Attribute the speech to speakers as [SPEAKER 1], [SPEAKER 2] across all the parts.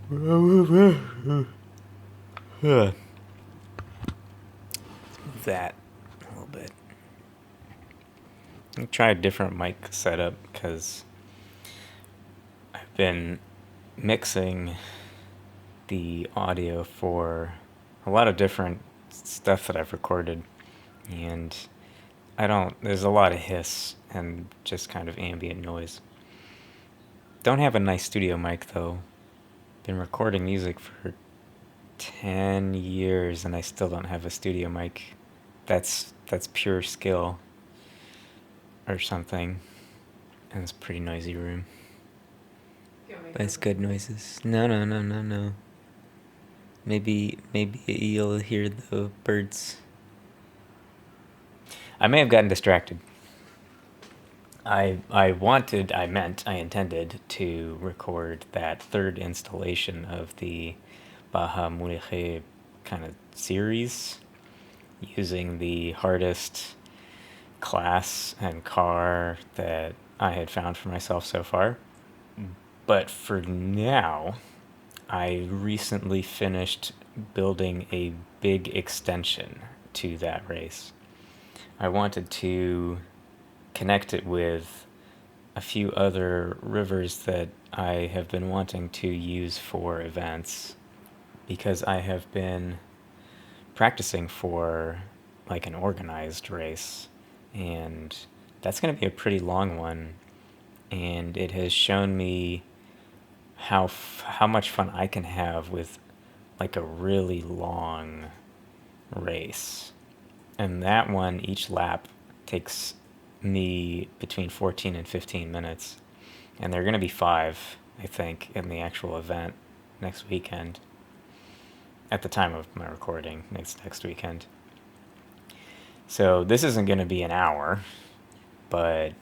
[SPEAKER 1] Huh. That a little bit. I try a different mic setup because I've been mixing the audio for a lot of different stuff that I've recorded, and there's a lot of hiss and just kind of ambient noise. Don't have a nice studio mic though. Been recording music for 10 years and I still don't have a studio mic. That's pure skill or something. And it's a pretty noisy room. But it's good noises. No. Maybe you'll hear the birds. I may have gotten distracted. I intended to record that third installation of the Baja-Mulege kind of series using the hardest class and car that I had found for myself so far. But for now, I recently finished building a big extension to that race. I wanted to connect it with a few other rivers that I have been wanting to use for events because I have been practicing for like an organized race, and that's going to be a pretty long one, and it has shown me how much fun I can have with like a really long race. And that one, each lap takes me between 14 and 15 minutes. And there are going to be 5, I think, in the actual event next weekend. At the time of my recording, next weekend. So this isn't going to be an hour, but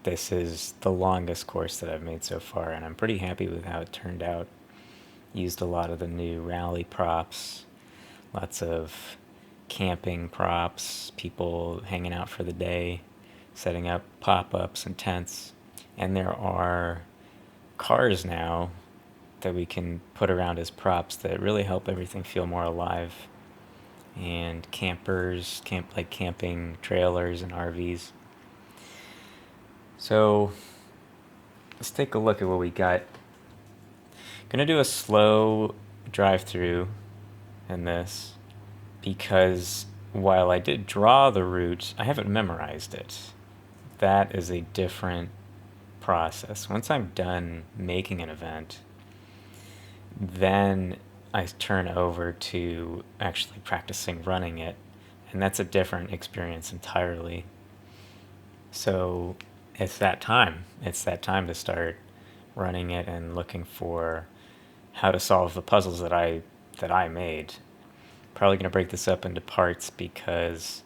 [SPEAKER 1] this is the longest course that I've made so far, and I'm pretty happy with how it turned out. Used a lot of the new rally props, lots of camping props, people hanging out for the day, setting up pop-ups and tents. And there are cars now that we can put around as props that really help everything feel more alive. And campers, camping trailers and RVs. So let's take a look at what we got. Gonna do a slow drive through in this because while I did draw the route, I haven't memorized it. That is a different process. Once I'm done making an event, then I turn over to actually practicing running it, and that's a different experience entirely. So it's that time. It's that time to start running it and looking for how to solve the puzzles that I made. Probably going to break this up into parts because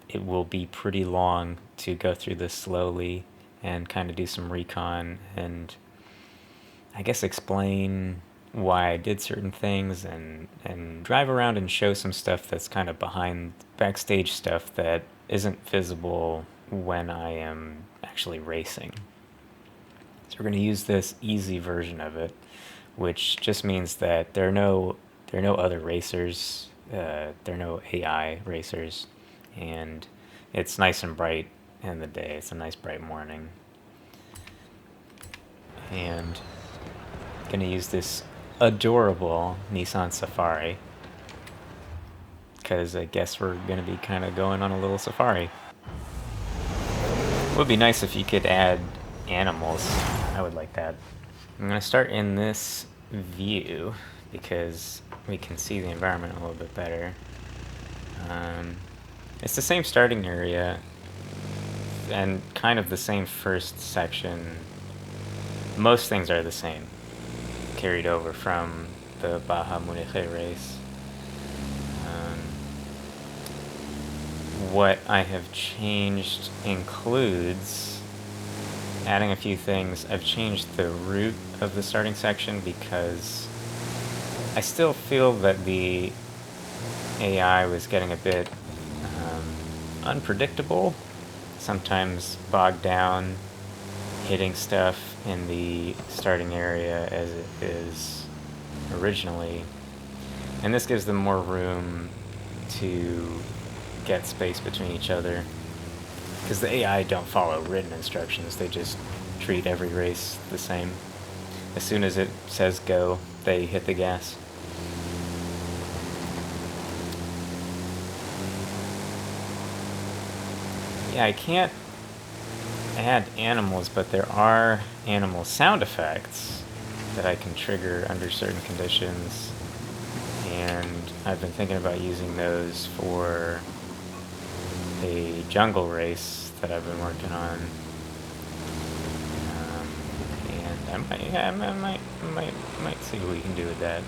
[SPEAKER 1] it will be pretty long to go through this slowly and kind of do some recon and I guess explain why I did certain things and drive around and show some stuff that's kind of behind backstage stuff that isn't visible when I am actually racing. So we're going to use this easy version of it, which just means that there are no other racers, there are no AI racers, and it's nice and bright in the day. It's a nice bright morning. And I'm gonna use this adorable Nissan Safari because I guess we're gonna be kind of going on a little safari. It would be nice if you could add animals. I would like that. I'm gonna start in this view because we can see the environment a little bit better. It's the same starting area and kind of the same first section. Most things are the same, carried over from the Baja-Mulege race. What I have changed includes adding a few things. I've changed the route of the starting section because I still feel that the AI was getting a bit unpredictable, sometimes bogged down, hitting stuff in the starting area as it is originally. And this gives them more room to get space between each other. Because the AI don't follow written instructions, they just treat every race the same. As soon as it says go, they hit the gas. Yeah, I can't add animals, but there are animal sound effects that I can trigger under certain conditions. And I've been thinking about using those for a jungle race that I've been working on. And I might see what we can do with that.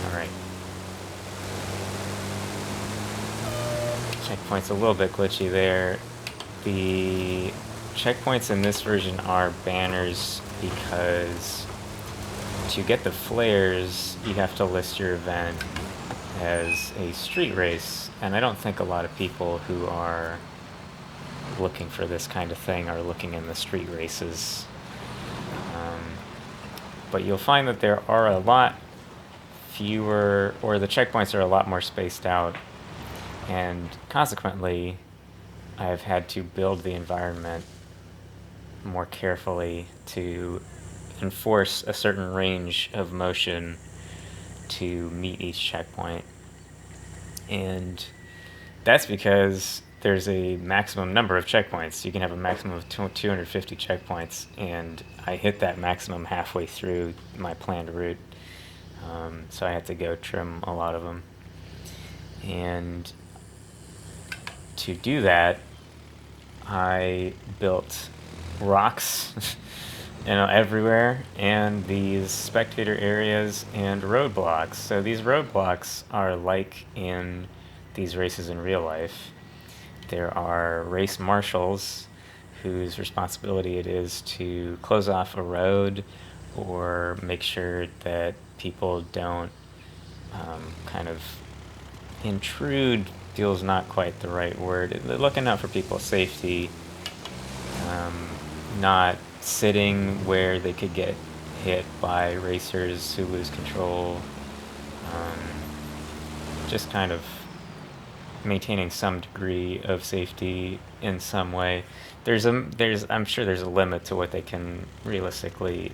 [SPEAKER 1] Alright. Checkpoint's a little bit glitchy there. The checkpoints in this version are banners because to get the flares, you have to list your event as a street race, and I don't think a lot of people who are looking for this kind of thing are looking in the street races. But you'll find that there are a lot fewer, or the checkpoints are a lot more spaced out, and consequently, I've had to build the environment more carefully to enforce a certain range of motion to meet each checkpoint. And that's because there's a maximum number of checkpoints. You can have a maximum of 250 checkpoints, and I hit that maximum halfway through my planned route. So I had to go trim a lot of them. And to do that, I built rocks everywhere, and these spectator areas and roadblocks. So these roadblocks are like in these races in real life. There are race marshals whose responsibility it is to close off a road or make sure that people don't kind of intrude. Feels not quite the right word. They're looking out for people's safety, not sitting where they could get hit by racers who lose control. Just kind of maintaining some degree of safety in some way. I'm sure there's a limit to what they can realistically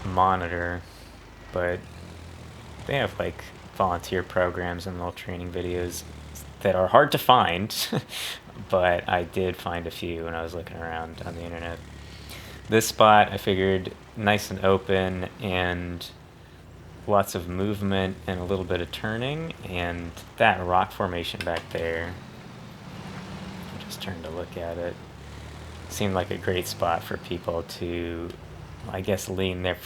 [SPEAKER 1] monitor, but they have like volunteer programs and little training videos that are hard to find, but I did find a few when I was looking around on the internet. This spot I figured nice and open and lots of movement and a little bit of turning, and that rock formation back there, I just turned to look at it, seemed like a great spot for people to, I guess, lean there.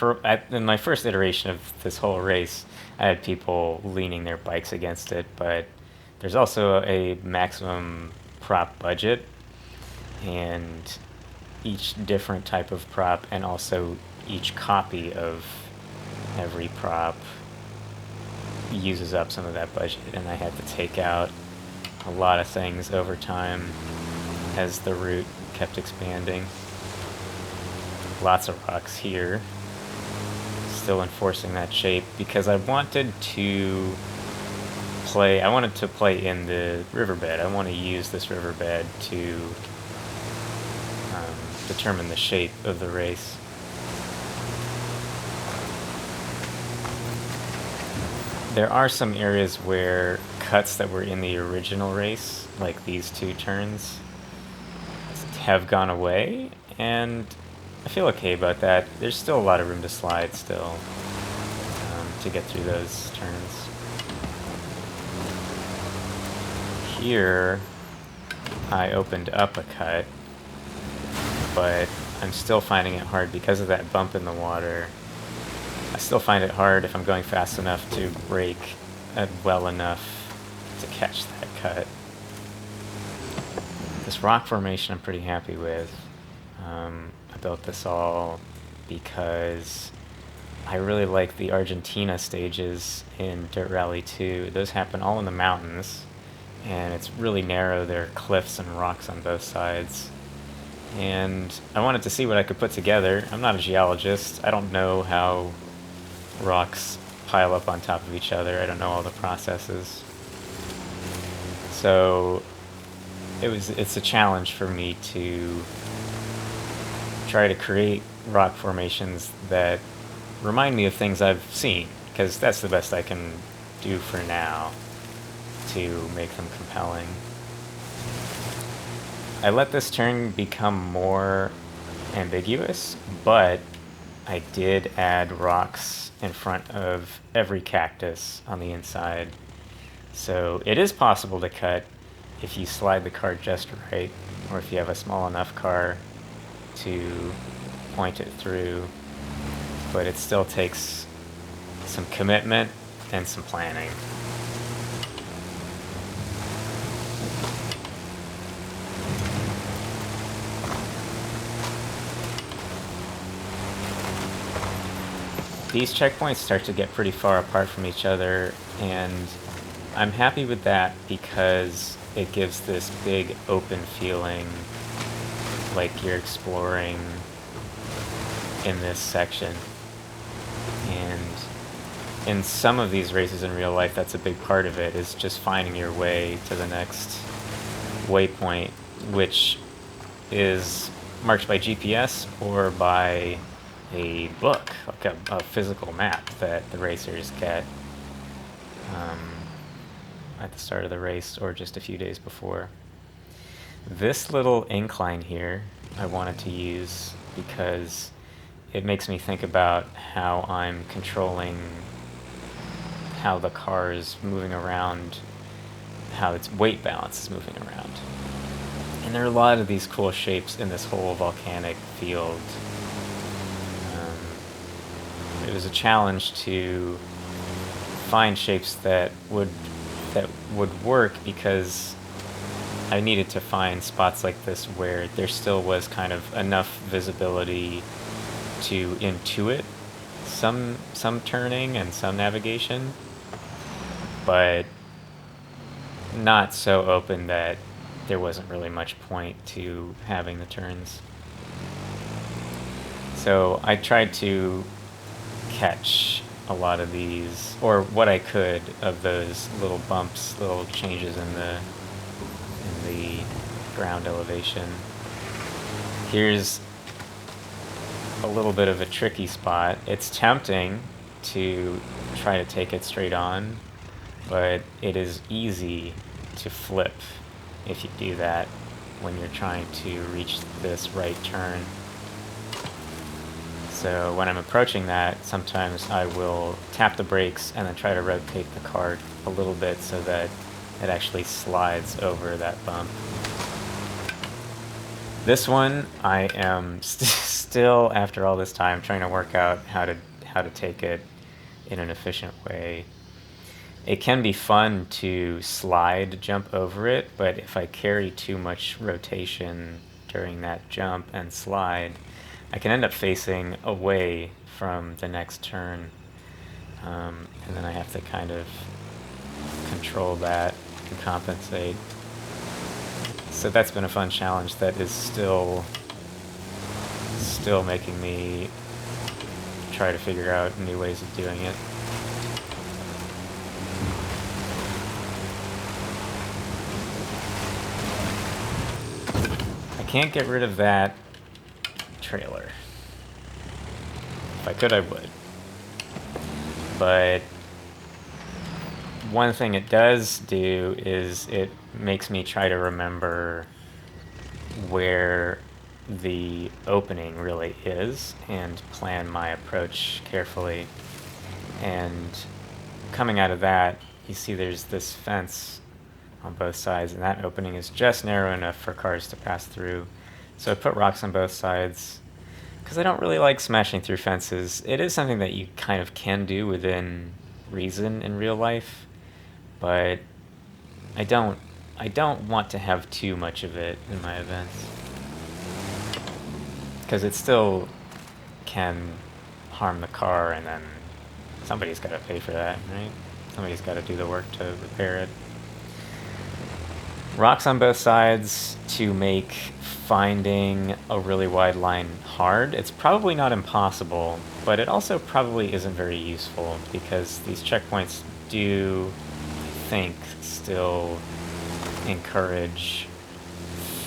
[SPEAKER 1] In my first iteration of this whole race, I had people leaning their bikes against it, but there's also a maximum prop budget, and each different type of prop, and also each copy of every prop uses up some of that budget, and I had to take out a lot of things over time as the route kept expanding. Lots of rocks here, still enforcing that shape because I wanted to play in the riverbed. I want to use this riverbed to determine the shape of the race. There are some areas where cuts that were in the original race, like these two turns, have gone away, and I feel okay about that. There's still a lot of room to slide still, to get through those turns. Here, I opened up a cut, but I'm still finding it hard because of that bump in the water. I still find it hard if I'm going fast enough to brake well enough to catch that cut. This rock formation I'm pretty happy with. I built this all because I really like the Argentina stages in Dirt Rally 2. Those happen all in the mountains, and it's really narrow. There are cliffs and rocks on both sides. and I wanted to see what I could put together. I'm not a geologist. I don't know how rocks pile up on top of each other. I don't know all the processes. So it's a challenge for me to try to create rock formations that remind me of things I've seen, because that's the best I can do for now to make them compelling. I let this turn become more ambiguous, but I did add rocks in front of every cactus on the inside. So it is possible to cut if you slide the car just right, or if you have a small enough car to point it through, but it still takes some commitment and some planning. These checkpoints start to get pretty far apart from each other, and I'm happy with that because it gives this big open feeling like you're exploring in this section. And in some of these races in real life, that's a big part of it, is just finding your way to the next waypoint, which is marked by GPS or by a book, like a physical map that the racers get at the start of the race or just a few days before. This little incline here I wanted to use because it makes me think about how I'm controlling how the car is moving around, how its weight balance is moving around. And there are a lot of these cool shapes in this whole volcanic field. It was a challenge to find shapes that would work, because I needed to find spots like this where there still was kind of enough visibility to intuit some turning and some navigation, but not so open that there wasn't really much point to having the turns. So I tried to catch a lot of these, or what I could of those little bumps, little changes in the ground elevation. Here's a little bit of a tricky spot. It's tempting to try to take it straight on, but it is easy to flip if you do that when you're trying to reach this right turn. So when I'm approaching that, sometimes I will tap the brakes and then try to rotate the car a little bit so that it actually slides over that bump. This one, I am still, after all this time, trying to work out how to take it in an efficient way. It can be fun to jump over it, but if I carry too much rotation during that jump and slide, I can end up facing away from the next turn, and then I have to kind of control that and compensate. So that's been a fun challenge that is still making me try to figure out new ways of doing it. I can't get rid of that trailer. If I could, I would. But one thing it does do is it makes me try to remember where the opening really is and plan my approach carefully. And coming out of that, you see there's this fence on both sides, and that opening is just narrow enough for cars to pass through. So I put rocks on both sides because I don't really like smashing through fences. It is something that you kind of can do within reason in real life, but I don't want to have too much of it in my events, because it still can harm the car, and then somebody's got to pay for that, right? Somebody's got to do the work to repair it. Rocks on both sides to make finding a really wide line hard. It's probably not impossible, but it also probably isn't very useful because these checkpoints do, I think, still encourage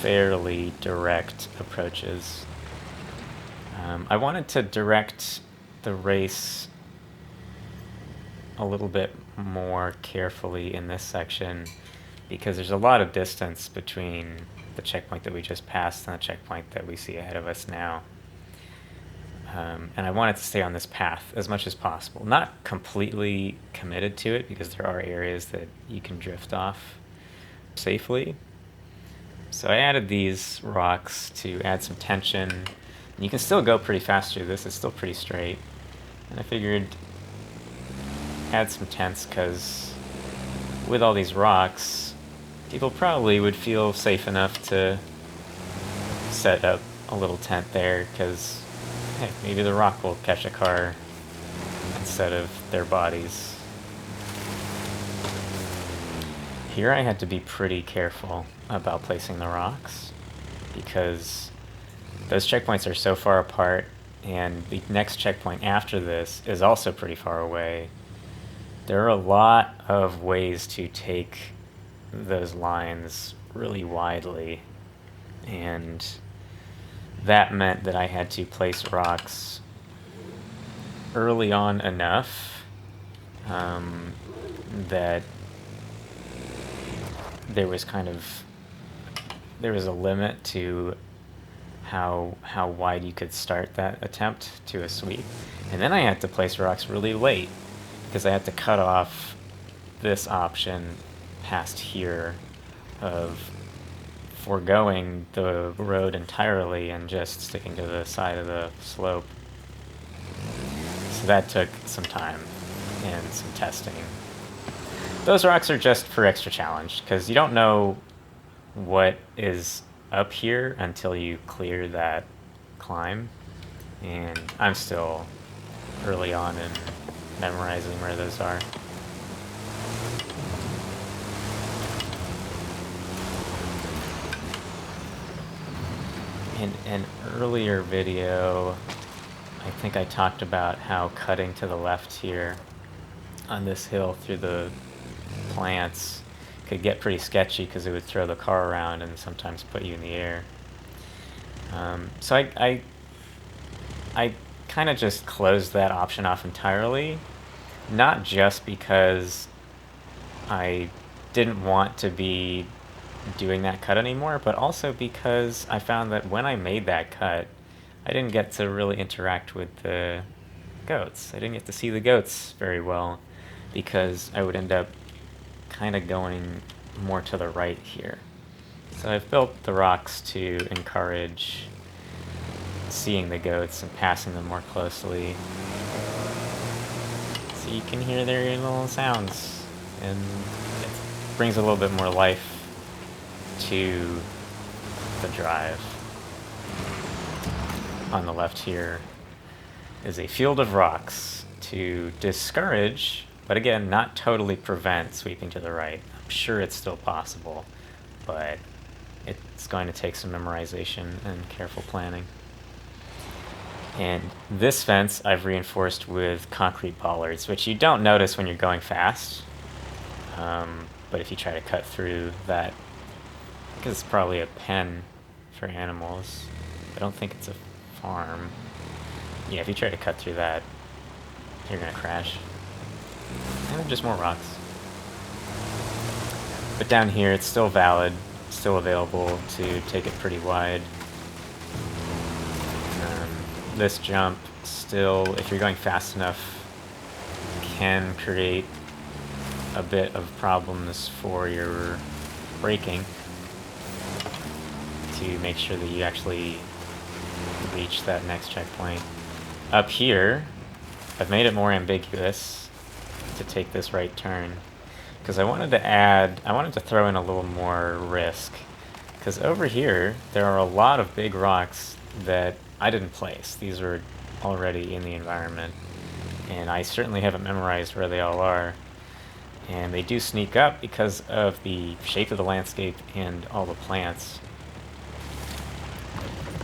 [SPEAKER 1] fairly direct approaches. I wanted to direct the race a little bit more carefully in this section because there's a lot of distance between the checkpoint that we just passed and the checkpoint that we see ahead of us now. And I wanted to stay on this path as much as possible. Not completely committed to it because there are areas that you can drift off safely. So I added these rocks to add some tension. And you can still go pretty fast through this. It's still pretty straight. And I figured add some tents because with all these rocks, people probably would feel safe enough to set up a little tent there because, hey, maybe the rock will catch a car instead of their bodies. Here I had to be pretty careful about placing the rocks because those checkpoints are so far apart and the next checkpoint after this is also pretty far away. There are a lot of ways to take those lines really widely, and that meant that I had to place rocks early on enough that there was a limit to how wide you could start that attempt to a sweep. And then I had to place rocks really late because I had to cut off this option past here of foregoing the road entirely and just sticking to the side of the slope. So that took some time and some testing. Those rocks are just for extra challenge because you don't know what is up here until you clear that climb, and I'm still early on in memorizing where those are. In an earlier video, I think I talked about how cutting to the left here on this hill through the plants could get pretty sketchy because it would throw the car around and sometimes put you in the air. So I kind of just closed that option off entirely, not just because I didn't want to be doing that cut anymore, but also because I found that when I made that cut, I didn't get to really interact with the goats. I didn't get to see the goats very well because I would end up kind of going more to the right here. So I've built the rocks to encourage seeing the goats and passing them more closely. So you can hear their little sounds, and it brings a little bit more life to the drive. On the left here is a field of rocks to discourage, but again, not totally prevent sweeping to the right. I'm sure it's still possible, but it's going to take some memorization and careful planning. And this fence I've reinforced with concrete bollards, which you don't notice when you're going fast, but if you try to cut through that, because it's probably a pen for animals. I don't think it's a farm. Yeah, if you try to cut through that, you're gonna crash. And just more rocks. But down here, it's still valid, still available to take it pretty wide. This jump still, if you're going fast enough, can create a bit of problems for your braking to make sure that you actually reach that next checkpoint. Up here, I've made it more ambiguous to take this right turn because I wanted to throw in a little more risk because over here there are a lot of big rocks that I didn't place. These are already in the environment and I certainly haven't memorized where they all are, And they do sneak up because of the shape of the landscape and all the plants.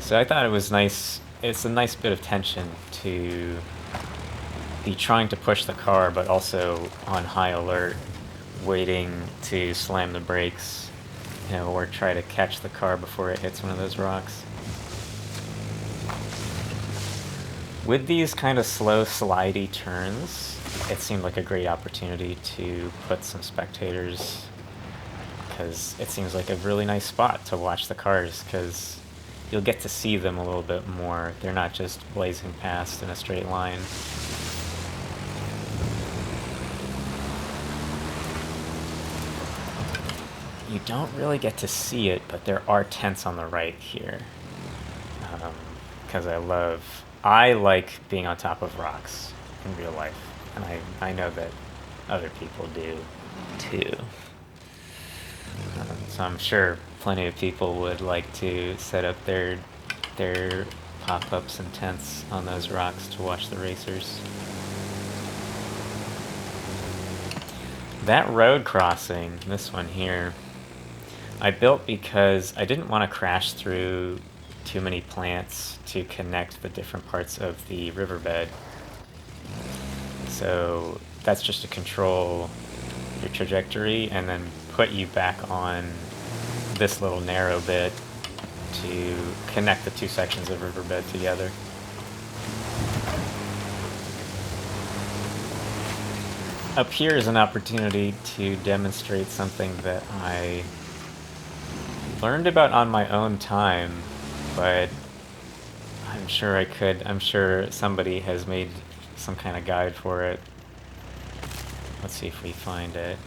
[SPEAKER 1] So I thought it was nice. It's a nice bit of tension to be trying to push the car, but also on high alert, waiting to slam the brakes, or try to catch the car before it hits one of those rocks. With these kind of slow, slidey turns, it seemed like a great opportunity to put some spectators, because it seems like a really nice spot to watch the cars, because you'll get to see them a little bit more. They're not just blazing past in a straight line. You don't really get to see it, but there are tents on the right here. Because I like being on top of rocks in real life, and I know that other people do too. So I'm sure plenty of people would like to set up their pop-ups and tents on those rocks to watch the racers. That road crossing, this one here, I built because I didn't want to crash through too many plants to connect the different parts of the riverbed. So that's just to control your trajectory and then put you back on this little narrow bit to connect the two sections of riverbed together. Up here is an opportunity to demonstrate something that I learned about on my own time, but I'm sure somebody has made some kind of guide for it. Let's see if we find it.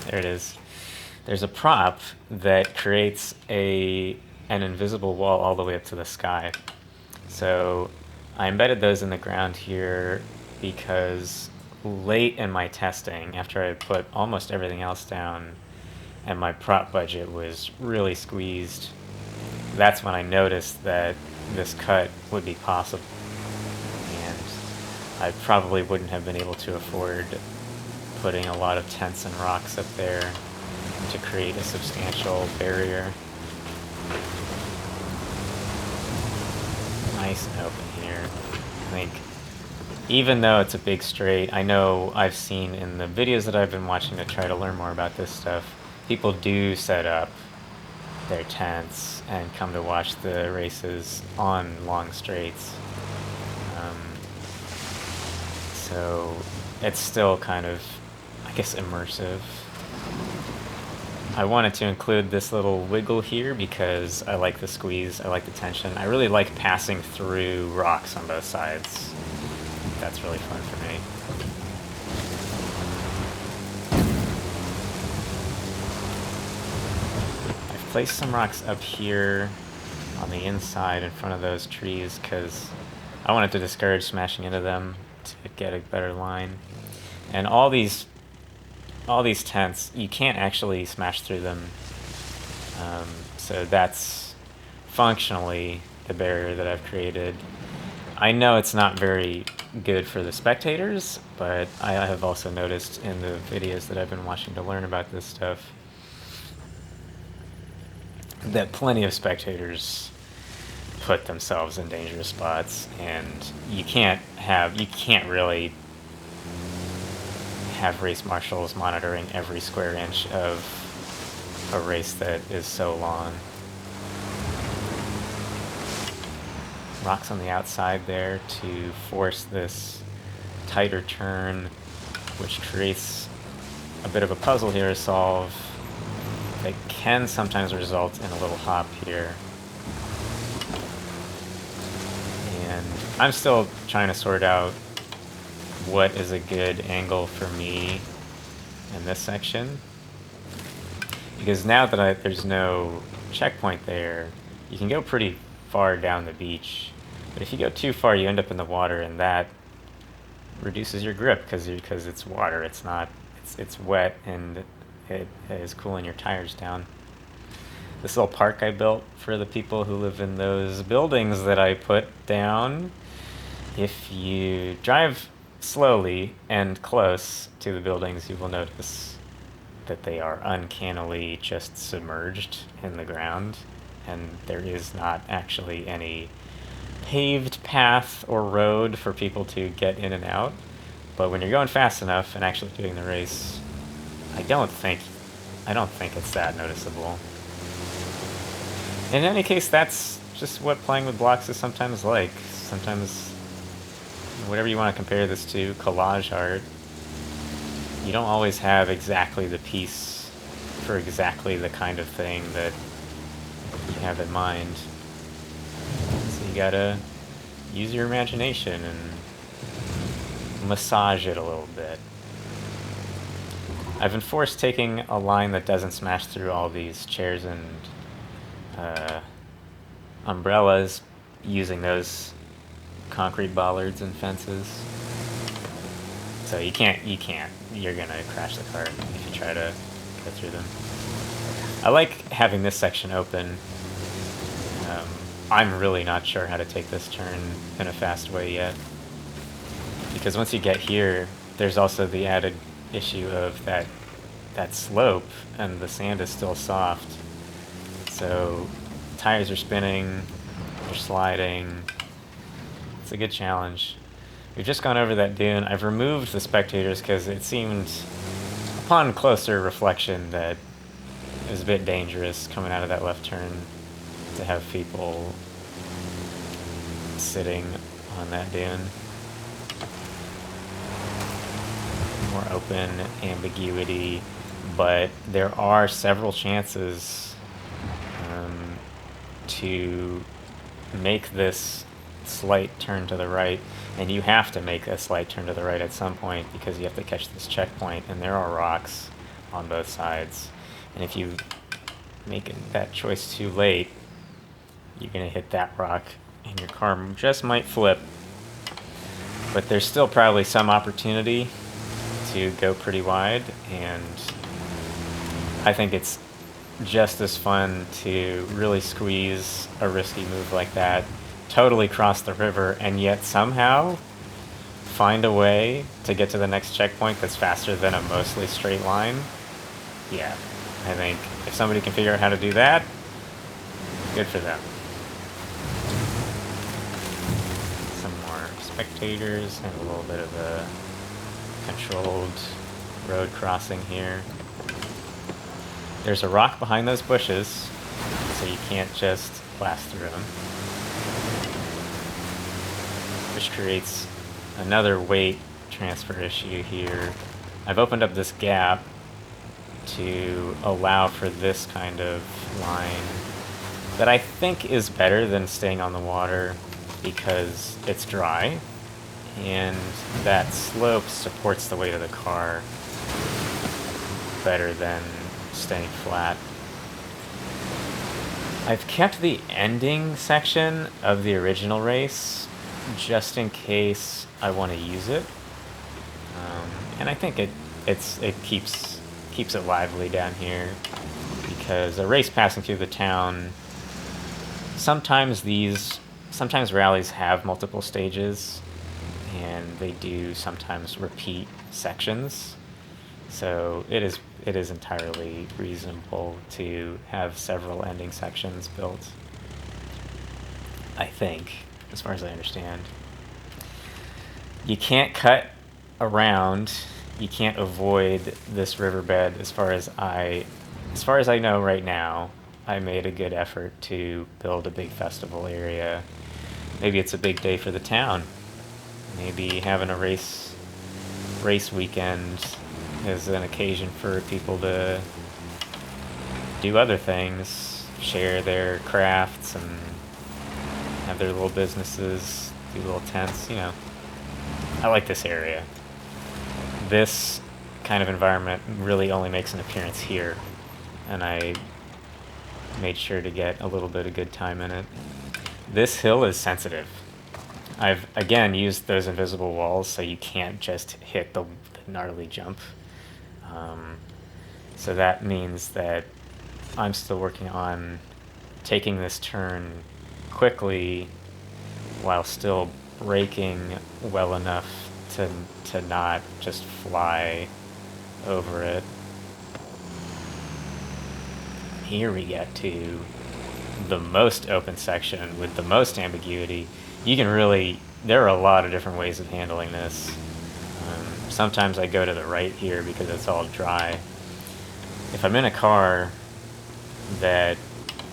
[SPEAKER 1] There it is. There's a prop that creates an invisible wall all the way up to the sky. So I embedded those in the ground here because late in my testing, after I put almost everything else down and my prop budget was really squeezed, that's when I noticed that this cut would be possible. And I probably wouldn't have been able to afford putting a lot of tents and rocks up there to create a substantial barrier. Nice and open here. I think even though it's a big straight, I know I've seen in the videos that I've been watching to try to learn more about this stuff, people do set up their tents and come to watch the races on long straights. So it's still kind of, I guess, immersive. I wanted to include this little wiggle here because I like the squeeze, I like the tension. I really like passing through rocks on both sides. That's really fun for me. I've placed some rocks up here on the inside in front of those trees because I wanted to discourage smashing into them to get a better line. And all these tents, you can't actually smash through them. So that's functionally the barrier that I've created. I know it's not very good for the spectators, but I have also noticed in the videos that I've been watching to learn about this stuff that plenty of spectators put themselves in dangerous spots, and you can't really have race marshals monitoring every square inch of a race that is so long. Rocks on the outside there to force this tighter turn, which creates a bit of a puzzle here to solve that can sometimes result in a little hop here. And I'm still trying to sort out what is a good angle for me in this section, because now that there's no checkpoint there, you can go pretty far down the beach, but if you go too far you end up in the water, and that reduces your grip because it's water. It's wet and it is cooling your tires down. This little park I built for the people who live in those buildings that I put down, if you drive slowly and close to the buildings, you will notice that they are uncannily just submerged in the ground, and there is not actually any paved path or road for people to get in and out. But when you're going fast enough and actually doing the race, I don't think it's that noticeable. In any case, that's just what playing with blocks is sometimes like. Sometimes, whatever you want to compare this to, collage art, you don't always have exactly the piece for exactly the kind of thing that you have in mind. So you gotta use your imagination and massage it a little bit. I've enforced taking a line that doesn't smash through all these chairs and umbrellas, using those concrete bollards and fences. So you can't, you're gonna crash the cart if you try to go through them. I like having this section open. I'm really not sure how to take this turn in a fast way yet, because once you get here, there's also the added issue of that slope, and the sand is still soft. So tires are spinning, they're sliding. It's a good challenge. We've just gone over that dune. I've removed the spectators because it seemed, upon closer reflection, that it was a bit dangerous coming out of that left turn to have people sitting on that dune. More open ambiguity, but there are several chances to make this slight turn to the right, and you have to make a slight turn to the right at some point because you have to catch this checkpoint, and there are rocks on both sides, and if you make that choice too late, you're gonna hit that rock and your car just might flip. But there's still probably some opportunity to go pretty wide, and I think it's just as fun to really squeeze a risky move like that, totally cross the river, and yet somehow find a way to get to the next checkpoint that's faster than a mostly straight line. Yeah, I think if somebody can figure out how to do that, good for them. Some more spectators and a little bit of a controlled road crossing here. There's a rock behind those bushes, so you can't just blast through them, which creates another weight transfer issue here. I've opened up this gap to allow for this kind of line that I think is better than staying on the water because it's dry, and that slope supports the weight of the car better than staying flat. I've kept the ending section of the original race just in case I want to use it, and I think it keeps it lively down here because a race passing through the town. Sometimes rallies have multiple stages, and they do sometimes repeat sections. So it is entirely reasonable to have several ending sections built, I think, as far as I understand. You can't cut around, you can't avoid this riverbed as far as I know right now. I made a good effort to build a big festival area. Maybe it's a big day for the town. Maybe having a race weekend is an occasion for people to do other things, share their crafts, and have their little businesses, do little tents, I like this area. This kind of environment really only makes an appearance here, and I made sure to get a little bit of good time in it. This hill is sensitive. I've, again, used those invisible walls so you can't just hit the gnarly jump. So that means that I'm still working on taking this turn quickly while still braking well enough to not just fly over it. Here we get to the most open section with the most ambiguity. You can really, there are a lot of different ways of handling this. Sometimes I go to the right here because it's all dry. If I'm in a car that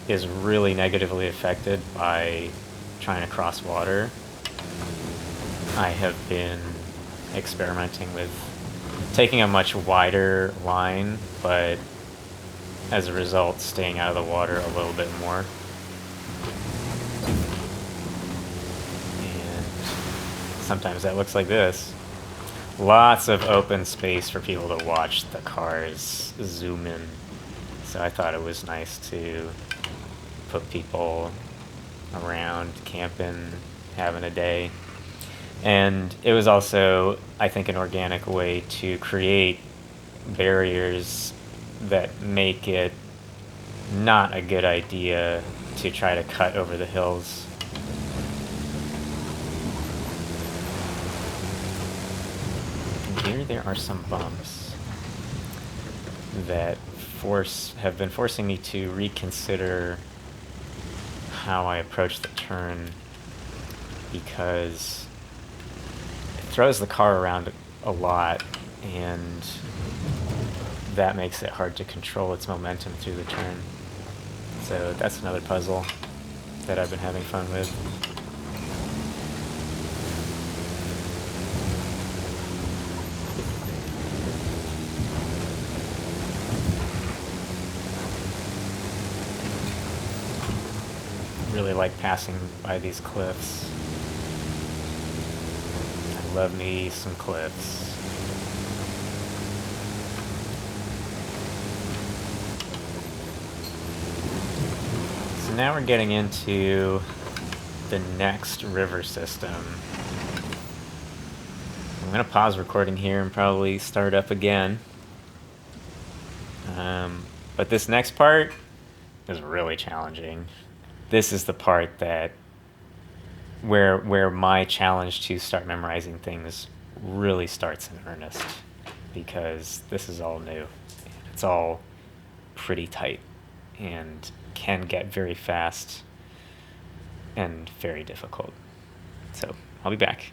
[SPEAKER 1] is really negatively affected by trying to cross water, I have been experimenting with taking a much wider line, but as a result, staying out of the water a little bit more. And sometimes that looks like this. Lots of open space for people to watch the cars zoom in. So I thought it was nice to put people around camping, having a day. And it was also, I think, an organic way to create barriers that make it not a good idea to try to cut over the hills. And here there are some bumps that have been forcing me to reconsider how I approach the turn, because it throws the car around a lot, and that makes it hard to control its momentum through the turn. So that's another puzzle that I've been having fun with. Really like passing by these cliffs. I love me some cliffs. So now we're getting into the next river system. I'm going to pause recording here and probably start up again. But this next part is really challenging. This is the part that where my challenge to start memorizing things really starts in earnest, because this is all new. It's all pretty tight and can get very fast and very difficult. So I'll be back.